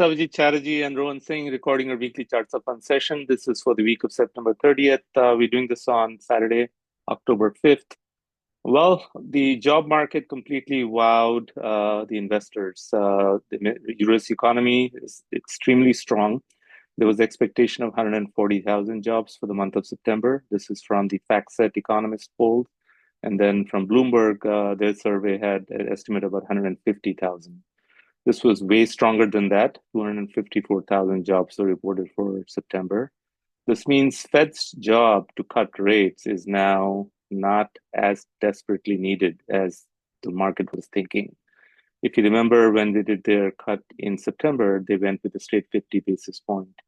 Savajit Chatterjee and Rohan Singh recording our weekly Charts of Fun session. This is for the week of September 30th. We're doing this on Saturday, October 5th. Well, the job market completely wowed the investors. The US economy is extremely strong. There was expectation of 140,000 jobs for the month of September. This is from the FactSet Economist poll. And then from Bloomberg, their survey had an estimate of about 150,000. This was way stronger than that. 254,000 jobs were reported for September. This means Fed's job to cut rates is now not as desperately needed as the market was thinking. If you remember when they did their cut in September, they went with a straight 50 basis point.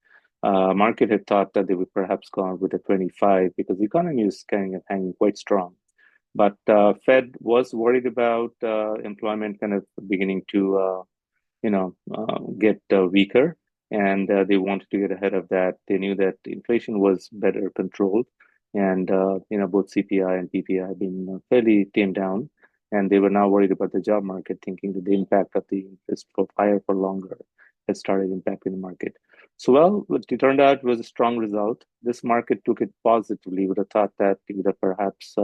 Market had thought that they would perhaps go on with a 25 because the economy is kind of hanging quite strong. But Fed was worried about employment kind of beginning to get weaker, and they wanted to get ahead of that. They knew that inflation was better controlled, and both CPI and PPI have been fairly tamed down, and they were now worried about the job market, thinking that the impact of the interest for higher for longer has started impacting the market. So, well, what it turned out was a strong result. This market took it positively. Would have thought that it would have perhaps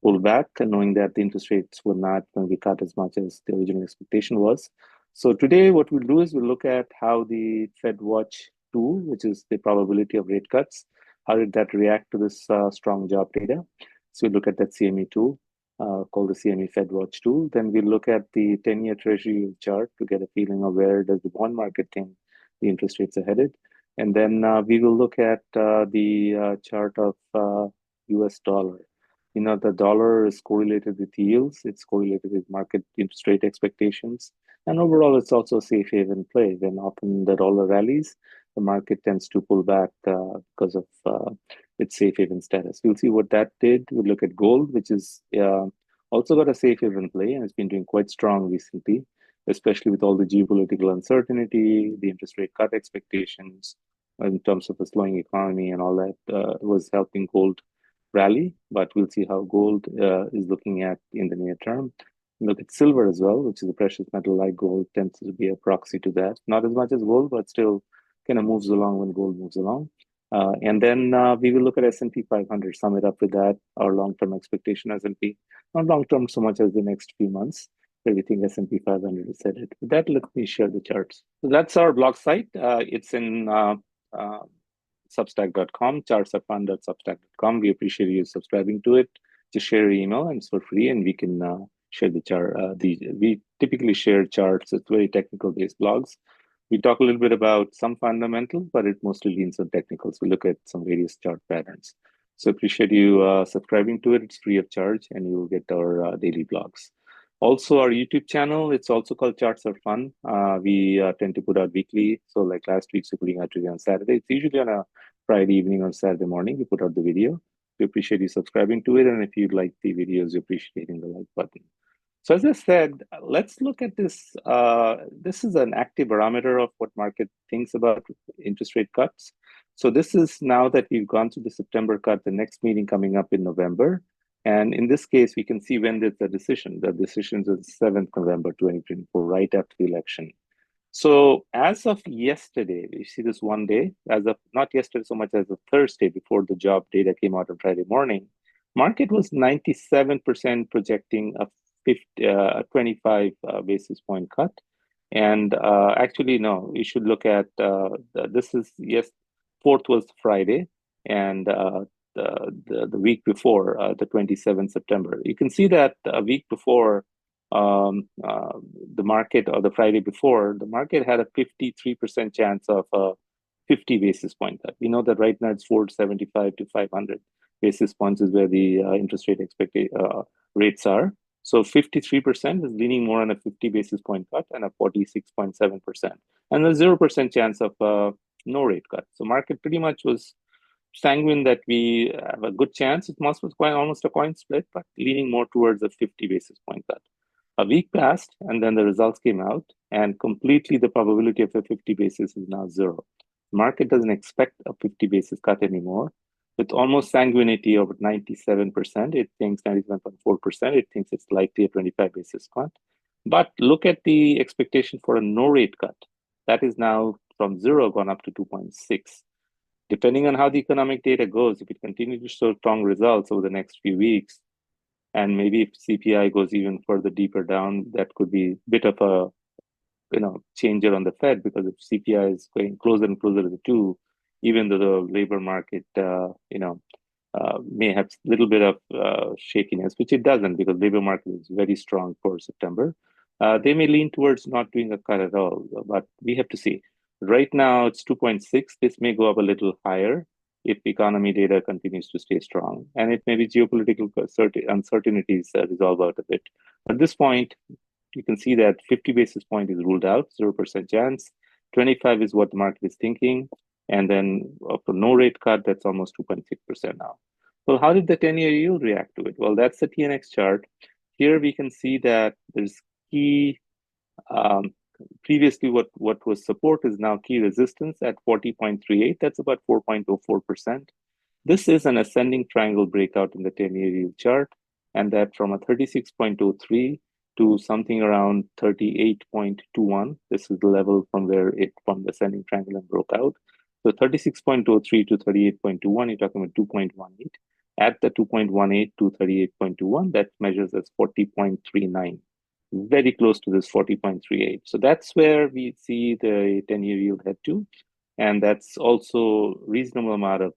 pulled back, knowing that the interest rates were not going to be cut as much as the original expectation was. So today, what we'll do is we'll look at how the FedWatch tool, which is the probability of rate cuts, how did that react to this strong job data? So we'll look at that CME tool called the CME FedWatch tool. Then we'll look at the 10-year Treasury chart to get a feeling of where does the bond market think the interest rates are headed. And then we will look at the chart of US dollar. The dollar is correlated with yields. It's correlated with market interest rate expectations. And overall, it's also a safe haven play. When often the dollar rallies, the market tends to pull back because of its safe haven status. We'll see what that did. We'll look at gold, which is also got a safe haven play and it's been doing quite strong recently, especially with all the geopolitical uncertainty, the interest rate cut expectations in terms of a slowing economy and all that was helping gold rally. But we'll see how gold is looking at in the near term. Look at silver as well, which is a precious metal like gold, tends to be a proxy to that. Not as much as gold, but still kind of moves along when gold moves along. And then we will look at S&P 500, sum it up with that, our long-term expectation S&P. Not long-term so much as the next few months, where we think S&P 500 is headed. With that, let me share the charts. So that's our blog site. It's in Substack.com, chartsofun.substack.com. We appreciate you subscribing to it. Just share your email and it's for free, and we can share the chart. We typically share charts. It's very technical based blogs. We talk a little bit about some fundamentals, but it mostly leans on technicals. We look at some various chart patterns. So appreciate you subscribing to it. It's free of charge, and you will get our daily blogs. Also, our YouTube channel, it's also called Charts Are Fun. We tend to put out weekly. So like last week's, we're putting out today on Saturday. It's usually on a Friday evening or Saturday morning. We put out the video. We appreciate you subscribing to it. And if you like the videos, we appreciate hitting the like button. So as I said, let's look at this. This is an active barometer of what market thinks about interest rate cuts. So this is now that we've gone through the September cut, the next meeting coming up in November. And in this case, we can see when there's the decision. The decision is 7th November 2024, right after the election. So as of yesterday, you see this one day, as of not yesterday so much as of Thursday before the job data came out on Friday morning, market was 97% projecting a 25 basis point cut. And actually, no, you should look at, this is, yes, 4th was Friday, and the week before, the 27th September. You can see that a week before the market, or the Friday before, the market had a 53% chance of a 50 basis point cut. We know that right now it's 475 to 500 basis points is where the interest rate rates are. So 53% is leaning more on a 50 basis point cut and a 46.7%. And a 0% chance of no rate cut. So market pretty much was sanguine that we have a good chance. It was quite almost a coin split, but leaning more towards a 50 basis point cut. A week passed, and then the results came out, and completely the probability of a 50 basis is now 0. The market doesn't expect a 50 basis cut anymore. With almost sanguinity of 97%, it thinks 97.4%, it thinks it's likely a 25 basis cut. But look at the expectation for a no rate cut. That is now from 0 gone up to 2.6. Depending on how the economic data goes, if it continues to show strong results over the next few weeks, and maybe if CPI goes even further deeper down, that could be a bit of a changer on the Fed, because if CPI is going closer and closer to the 2, even though the labor market may have a little bit of shakiness, which it doesn't, because labor market is very strong for September. They may lean towards not doing a cut at all, but we have to see. Right now, it's 2.6. This may go up a little higher if economy data continues to stay strong, and if maybe geopolitical uncertainties resolve out a bit. At this point, you can see that 50 basis point is ruled out, 0% chance. 25 is what the market is thinking. And then for no rate cut, that's almost 2.6% now. Well, how did the 10-year yield react to it? Well, that's the TNX chart. Here we can see that there's key, previously what was support is now key resistance at 40.38. That's about 4.04%. This is an ascending triangle breakout in the 10-year yield chart, and that from a 36.03 to something around 38.21. This is the level from where it from the ascending triangle and broke out. So 36.03 to 38.21, you're talking about 2.18. At the 2.18 to 38.21, that measures as 40.39, very close to this 40.38. So that's where we see the 10-year yield head to, and that's also reasonable amount of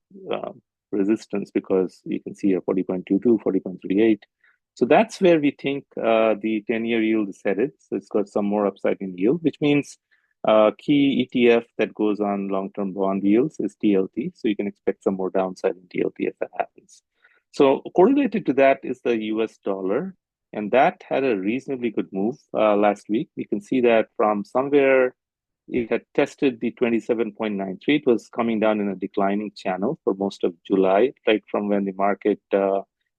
resistance, because you can see a 40.22, 40.38. So that's where we think the 10-year yield is headed. So it's got some more upside in yield, which means key ETF that goes on long-term bond yields is TLT. So you can expect some more downside in TLT if that happens. So correlated to that is the US dollar, and that had a reasonably good move last week. We can see that from somewhere it had tested the 27.93. It was coming down in a declining channel for most of July, right from when the market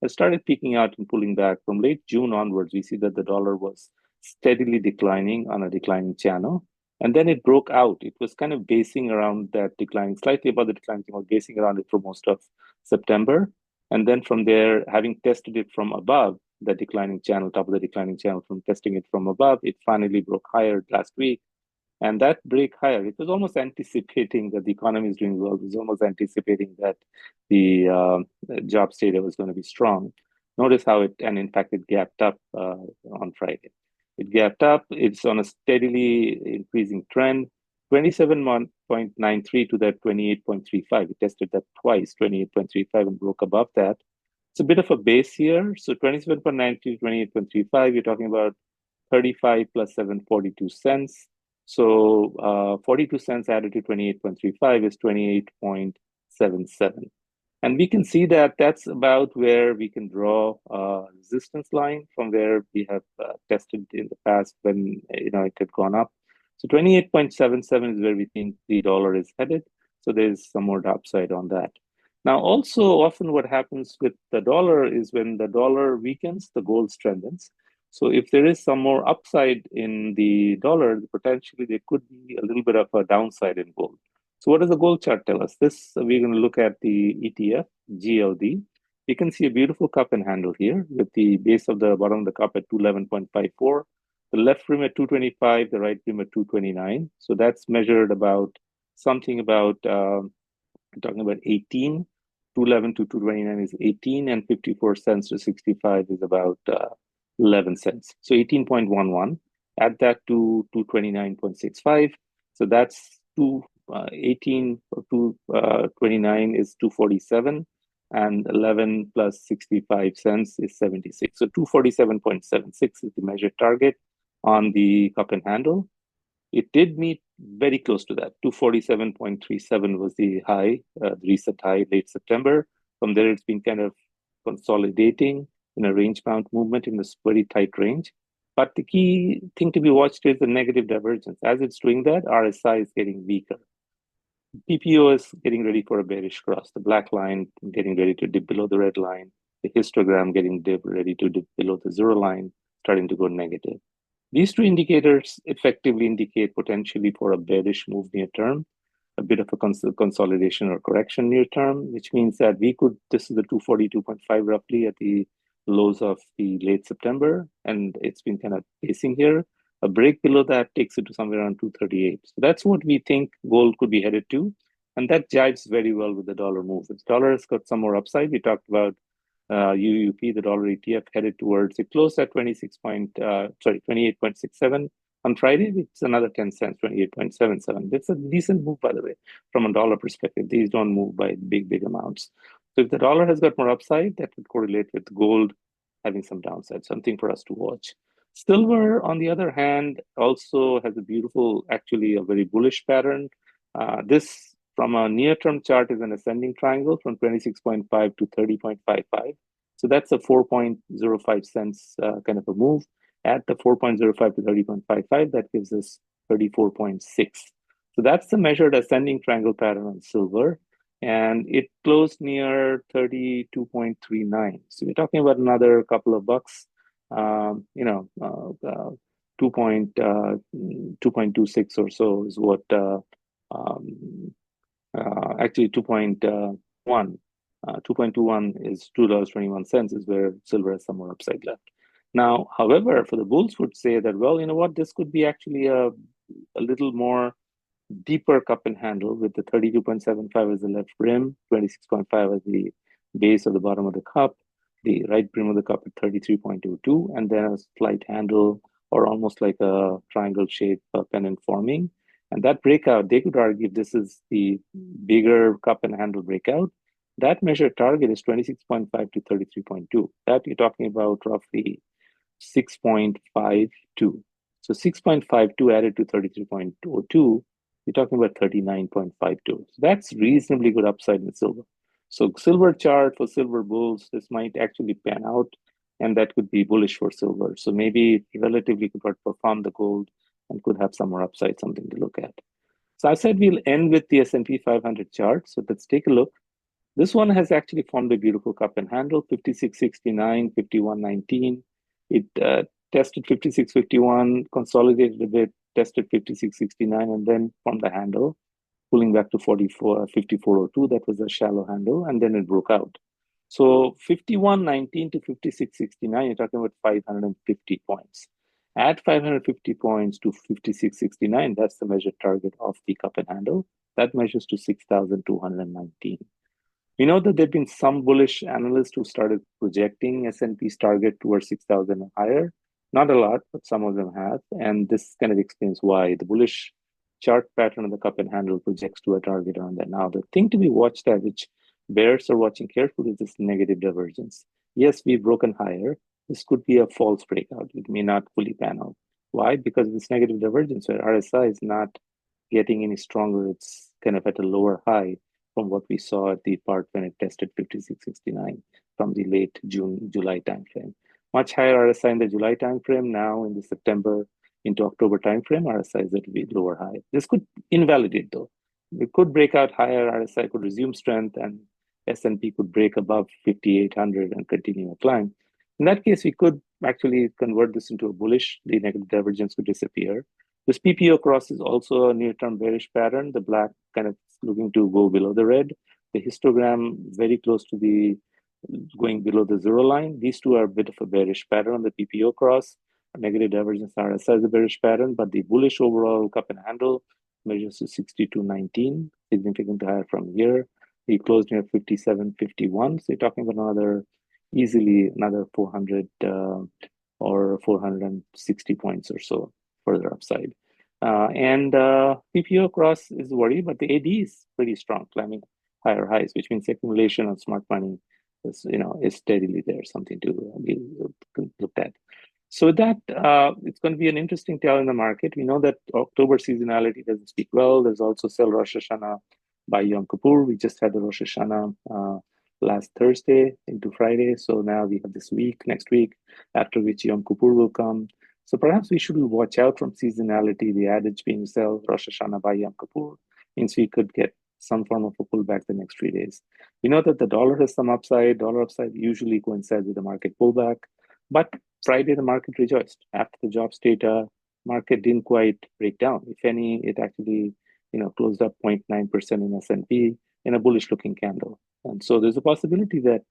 it started peaking out and pulling back. From late June onwards, we see that the dollar was steadily declining on a declining channel. And then it broke out. It was kind of basing around that declining, slightly above the declining, basing around it for most of September. And then from there, having tested it from above the declining channel, top of the declining channel, from testing it from above, it finally broke higher last week. And that break higher, it was almost anticipating that the economy is doing well. It was almost anticipating that the jobs data was going to be strong. Notice how and in fact, it gapped up on Friday. It gapped up. It's on a steadily increasing trend, 27.93 to that 28.35. It tested that twice, 28.35, and broke above that. It's a bit of a base here. So 27.93 to 28.35, you're talking about 35 plus 742 cents. So 42 cents added to 28.35 is 28.77. And we can see that that's about where we can draw a resistance line from where we have tested in the past when it had gone up. So 28.77 is where we think the dollar is headed. So there's some more upside on that. Now, also often what happens with the dollar is when the dollar weakens, the gold strengthens. So if there is some more upside in the dollar, potentially there could be a little bit of a downside in gold. So what does the gold chart tell us? This, we're going to look at the ETF, GLD. You can see a beautiful cup and handle here with the base of the bottom of the cup at 211.54, the left rim at 225, the right rim at 229. So that's measured about something about, I'm talking about 18. 211 to 229 is 18, and 54 cents to 65 is about 11 cents. So 18.11. Add that to 229.65. So that's 18 to 29 is 247, and 11 plus 65 cents is 76. So 247.76 is the measured target on the cup and handle. It did meet very close to that. 247.37 was the high, the recent high, late September. From there, it's been kind of consolidating in a range-bound movement in this very tight range. But the key thing to be watched is the negative divergence. As it's doing that, RSI is getting weaker. PPO is getting ready for a bearish cross. The black line getting ready to dip below the red line. The histogram getting ready to dip below the zero line, starting to go negative. These two indicators effectively indicate potentially for a bearish move near term, a bit of a consolidation or correction near term, which means that we could, this is the 242.5 roughly at the lows of the late September, and it's been kind of pacing here. A break below that takes it to somewhere around 238. So that's what we think gold could be headed to. And that jives very well with the dollar move. If the dollar has got some more upside, we talked about UUP, the dollar ETF, headed towards, it closed at 28.67 on Friday. It's another 10 cents, 28.77. That's a decent move, by the way, from a dollar perspective. These don't move by big amounts. So if the dollar has got more upside, that would correlate with gold having some downside, something for us to watch. Silver, on the other hand, also has a beautiful, actually a very bullish pattern. This, from a near-term chart, is an ascending triangle from 26.5 to 30.55. So that's a 4.05 cents kind of a move. At the 4.05 to 30.55, that gives us 34.6. So that's the measured ascending triangle pattern on silver. And it closed near 32.39. So we're talking about another couple of bucks. 2.26 or so is what, actually 2.1. 2.21 is $2.21 is where silver has some more upside left. Now, however, for the bulls would say that, well, you know what, this could be actually a little more deeper cup and handle with the 32.75 as the left brim, 26.5 as the base or the bottom of the cup, the right brim of the cup at 33.22, and then a slight handle or almost like a triangle shape pennant forming. And that breakout, they could argue this is the bigger cup and handle breakout. That measured target is 26.5 to 33.2. That you're talking about roughly 6.52. So 6.52 added to 33.02, you're talking about 39.52. So that's reasonably good upside in silver. So silver chart for silver bulls, this might actually pan out, and that could be bullish for silver. So maybe relatively could outperform the gold and could have some more upside, something to look at. So I said we'll end with the S&P 500 chart. So let's take a look. This one has actually formed a beautiful cup and handle, 56.69, 51.19. It tested 56.51, consolidated a bit, tested 56.69, and then formed the handle, pulling back to 54.02. That was a shallow handle, and then it broke out. So 51.19 to 56.69, you're talking about 550 points. At 550 points to 56.69, that's the measured target of the cup and handle. That measures to 6,219. We know that there have been some bullish analysts who started projecting S&P's target towards 6,000 and higher. Not a lot, but some of them have. And this kind of explains why the bullish chart pattern of the cup and handle projects to a target around that. Now, the thing to be watched at, which bears are watching carefully, is this negative divergence. Yes, we've broken higher. This could be a false breakout. It may not fully pan out. Why? Because of this negative divergence where RSI is not getting any stronger. It's kind of at a lower high from what we saw at the part when it tested 56.69 from the late July timeframe. Much higher RSI in the July timeframe. Now in the September into October timeframe, RSI is at a lower high. This could invalidate though. We could break out higher, RSI could resume strength, and S&P could break above 5,800 and continue a climb. In that case, we could actually convert this into a bullish. The negative divergence would disappear. This PPO cross is also a near-term bearish pattern. The black kind of looking to go below the red. The histogram very close to the going below the zero line. These two are a bit of a bearish pattern on the PPO cross. Negative divergence RSI is a bearish pattern, but the bullish overall cup and handle measures to 62.19, significantly higher from here. We closed near 57.51. So you're talking about easily another 400 or 460 points or so further upside. PPO cross is worried, but the AD is pretty strong, climbing higher highs, which means accumulation of smart money is steadily there, something to be looked at. So with that, it's going to be an interesting tale in the market. We know that October seasonality doesn't speak well. There's also Sel Rosh Hashanah by Yom Kippur. We just had the Rosh Hashanah last Thursday into Friday. So now we have this week, next week, after which Yom Kippur will come. So perhaps we should watch out from seasonality, the adage being Sel Rosh Hashanah by Yom Kippur, means we could get some form of a pullback the next 3 days. We know that the dollar has some upside. Dollar upside usually coincides with the market pullback. But Friday, the market rejoiced. After the jobs data, market didn't quite break down. If any, it actually closed up 0.9% in S&P in a bullish-looking candle. And so there's a possibility that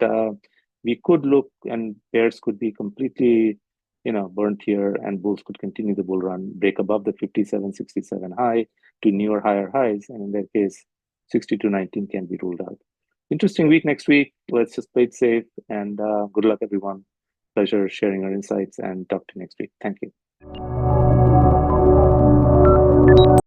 we could look and bears could be completely burnt here, and bulls could continue the bull run, break above the 57.67 high to newer higher highs, and in that case, 62.19 can be ruled out. Interesting week next week. Let's just play it safe, and good luck, everyone. Pleasure sharing our insights, and talk to you next week. Thank you.